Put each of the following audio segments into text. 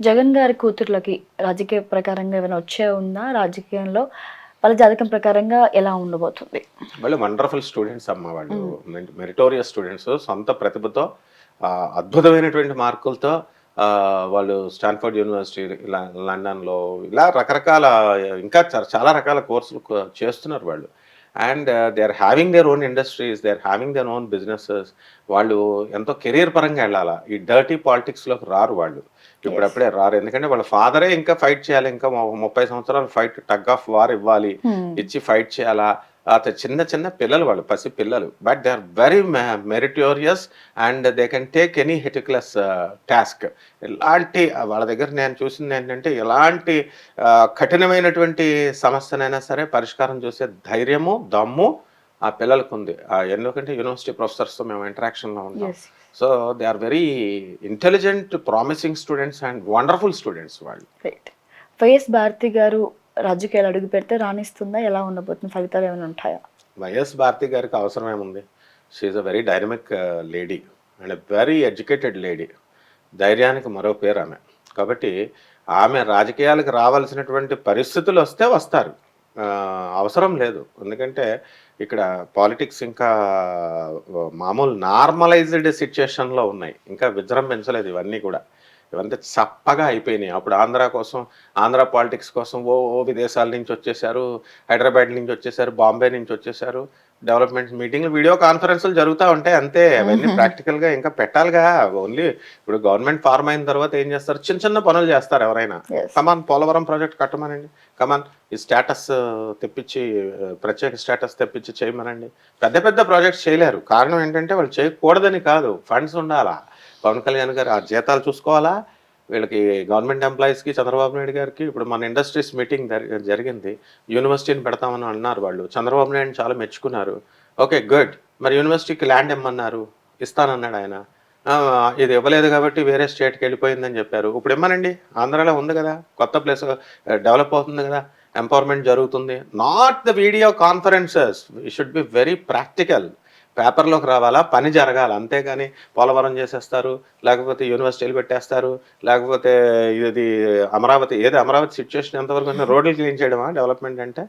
జగన్ గారి కూతుర్లకి రాజకీయ ప్రకారంగా ఏమైనా వచ్చే ఉందా? రాజకీయంలో వాళ్ళ జాతకం ప్రకారంగా ఎలా ఉండబోతుంది? వాళ్ళు వండర్‌ఫుల్ స్టూడెంట్స్ అమ్మ వాళ్ళు. హ్మ్. Meritorious students. సొంత ప్రతిభతో అద్భుతమైనటువంటి మార్కులతో వాళ్ళు స్టాన్ఫోర్డ్ యూనివర్సిటీ, లండన్‌లో ఇలా రకరకాల ఇంకా చాలా రకాల కోర్సులు చేస్తున్నారు వాళ్ళు. And they are having their own industries. They are having their own businesses. వాళ్ళు ఎంతో కెరియర్ పరంగా ఎళ్ళాలా. ఈ డర్టీ పాలిటిక్స్‌లోకి రారు వాళ్ళు. యెస్. ఇప్పుడప్పుడే రారు. ఎందుకంటే వాళ్ళ ఫాదరే ఇంకా ఫైట్ చేయాలి. ఇంకా 30 సంవత్సరాలు ఫైట్ టగ్ ఆఫ్ వార్ ఇవ్వాలి. హ్మ్. ఇచ్చి ఫైట్ చేయాలా. చిన్న చిన్న పిల్లలు వాళ్ళు. పసి పిల్లలు. But they are very meritorious and they can take any herculean task. ఎలాంటి వాళ్ళ దగ్గర నేను చూసిందేంటంటే, ఎలాంటి కఠినమైనటువంటి సమస్యనైనా సరే పరిష్కారం చూసే ధైర్యము, దమ్ము ఆ పిల్లలకుంది. ఎందుకంటే యూనివర్సిటీ ప్రొఫెసర్స్‌తో మేము ఇంటరాక్షన్‌లో ఉంటాం. Yes. So, they are very intelligent, promising students and wonderful students వాళ్ళు. రైట్. వైఎస్ భారతి గారు రాజకీయాలు అడుగుపెడితే రాణిస్తుందా? ఎలా ఉండబోతుంది? ఫలితాలు ఏమైనా ఉంటాయా? వైఎస్ భారతి గారికి అవసరమేముంది? She is a very dynamic lady and very educated lady. ధైర్యానికి మరో పేరు ఆమె. కాబట్టి ఆమె రాజకీయాలకు రావాల్సినటువంటి పరిస్థితులు వస్తే వస్తారు. అవసరం లేదు. ఎందుకంటే ఇక్కడ పాలిటిక్స్ ఇంకా మామూలు నార్మలైజ్డ్ సిట్యుయేషన్‌లో ఉన్నాయి. ఇంకా విజృంభించలేదు ఇవన్నీ కూడా. ఇవంతా చప్పగా అయిపోయినాయి. అప్పుడు ఆంధ్ర కోసం, ఆంధ్ర పాలిటిక్స్ కోసం విదేశాల నుంచి వచ్చేసారు, హైదరాబాద్ నుంచి వచ్చేసారు, బాంబే నుంచి వచ్చేసారు. డెవలప్‌మెంట్ మీటింగ్‌లు, వీడియో కాన్ఫరెన్స్‌లు జరుగుతా ఉంటాయి అంతే. అవన్నీ హుహుహు. ప్రాక్టికల్‌గా ఇంకా పెట్టాలిగా. ఓన్లీ ఇప్పుడు గవర్నమెంట్ ఫార్మ్ అయిన తర్వాత ఏం చేస్తారు? చిన్న చిన్న పనులు చేస్తారు ఎవరైనా. యెస్. కమాన్ పోలవరం ప్రాజెక్ట్ కట్టమనండి. కమాన్ ఈ స్టేటస్ తెప్పించి, ప్రత్యేక స్టేటస్ తెప్పించి చేయమనండి. పెద్ద పెద్ద ప్రాజెక్ట్స్ చేయలేరు. కారణం ఏంటంటే వాళ్ళు చేయకూడదని కాదు. ఫండ్స్ ఉండాలా. పవన్ కళ్యాణ్ గారు ఆ జీతాలు చూసుకోవాలా. వీళ్ళకి గవర్నమెంట్ ఎంప్లాయీస్‌కి, చంద్రబాబు నాయుడు గారికి ఇప్పుడు మన ఇండస్ట్రీస్ మీటింగ్ జరిగింది. యూనివర్సిటీని పెడతామని అన్నారు వాళ్ళు. చంద్రబాబు నాయుడుని చాలా మెచ్చుకున్నారు. ఓకే. గుడ్. మరి యూనివర్సిటీకి ల్యాండ్ ఇమ్మన్నారు. ఇస్తానన్నాడు ఆయన. ఇది ఇవ్వలేదు కాబట్టి వేరే స్టేట్‌కి వెళ్ళిపోయిందని చెప్పారు. ఇప్పుడు ఇమ్మనండి. ఆంధ్రాలో ఉంది కదా! కొత్త ప్లేస్ డెవలప్ అవుతుంది కదా! ఎంపవర్‌మెంట్ జరుగుతుంది. Not the video conferences. We should be very practical. పేపర్‌లోకి రావాలా, పని జరగాల. అంతేగాని పోలవరం చేసేస్తారు, లేకపోతే యూనివర్సిటీలు పెట్టేస్తారు, లేకపోతే ఇది అమరావతి, ఏది అమరావతి సిట్యుయేషన్ ఎంతవరకు ఉంది? రోడ్లు క్లీన్ చేయడమా డెవలప్‌మెంట్ అంటే?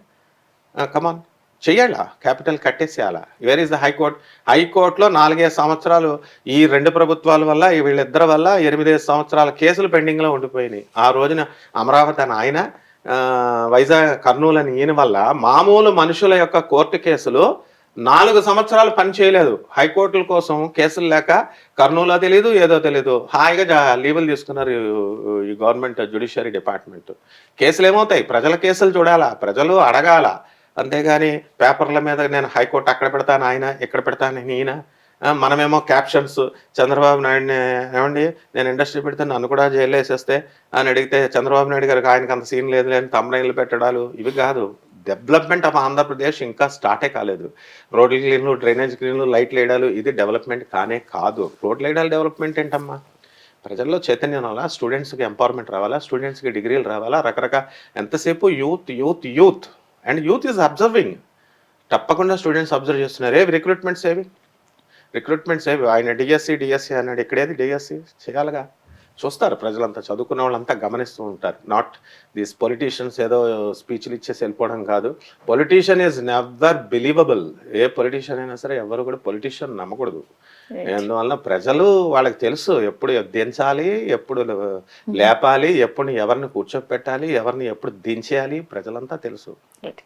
కమాన్ చెయ్యాలా, క్యాపిటల్ కట్టేసేయాలా. Where is the high court? హైకోర్ట్‌లో 4, 5 సంవత్సరాలు ఈ 2 ప్రభుత్వాల వల్ల, ఈ వీళ్ళిద్దరి వల్ల 8, 5 సంవత్సరాల కేసులు పెండింగ్‌లో ఉండిపోయినాయి. ఆ రోజున అమరావతి అని ఆయన, వైజాగ్, కర్నూలు అని ఈయన వల్ల మామూలు మనుషుల యొక్క కోర్టు కేసులు 4 సంవత్సరాలు పని చేయలేదు. హైకోర్టుల కోసం కేసులు లేక కర్నూలో తెలీదు, ఏదో తెలీదు. హాయిగా లీవులు తీసుకున్నారు ఈ గవర్నమెంట్ జ్యుడిషియరీ డిపార్ట్‌మెంట్. కేసులేమవుతాయి? ప్రజల కేసులు చూడాలా, ప్రజలు అడగాల. అంతేగాని పేపర్ల మీద నేను హైకోర్టు అక్కడ పెడతాను ఆయన, ఇక్కడ పెడతాను ఈయన. మనమేమో క్యాప్షన్స్ చంద్రబాబు నాయుడిని, ఏవండీ నేను ఇండస్ట్రీ పెడితే నన్ను కూడా జైల్లో ఏసేస్తే అని అడిగితే, చంద్రబాబు నాయుడు గారికి ఆయనకి అంత సీన్ లేదులే అని థంబ్‌నెయిల్‌లు పెట్టడాలు ఇవి కాదు. డెవలప్‌మెంట్ ఆఫ్ ఆంధ్రప్రదేశ్ ఇంకా స్టార్టే కాలేదు. రోడ్లు క్లీన్‌లు, డ్రైనేజ్ క్లీన్‌లు, లైట్‌లేయడాలు ఇది డెవలప్‌మెంట్ కానే కాదు. రోడ్లేయడాలు డెవలప్‌మెంట్ ఏంటమ్మా? ప్రజల్లో చైతన్యం రావాలా, స్టూడెంట్స్‌కి ఎంపవర్‌మెంట్ రావాలా, స్టూడెంట్స్‌కి డిగ్రీలు రావాలా, ఎంతసేపు youth, youth, youth and youth is observing. తప్పకుండా స్టూడెంట్స్ అబ్జర్వ్ చేస్తున్నారు. రిక్రూట్మెంట్స్ ఏవి? ఆయన డిఎస్సి అన్నాడు. ఇక్కడేది డిఎస్సి? చేయాలిగా. చూస్తారు ప్రజలంతా, చదువుకున్న వాళ్ళంతా గమనిస్తూ ఉంటారు. నాట్ దీస్ పొలిటీషియన్స్ ఏదో స్పీచ్‌లు ఇచ్చేసి వెళ్ళిపోవడం కాదు. Politician is never believable. A politician అయినా సరే ఎవరు కూడా పొలిటీషియన్ నమ్మకూడదు. రైట్. అందువలన ప్రజలు వాళ్ళకి తెలుసు ఎప్పుడు దించాలి, ఎప్పుడు హుహు. లేపాలి, ఎప్పుడు ఎవరిని కూర్చోపెట్టాలి, ఎవరిని ఎప్పుడు దించేయాలి ప్రజలంతా తెలుసు. రైట్.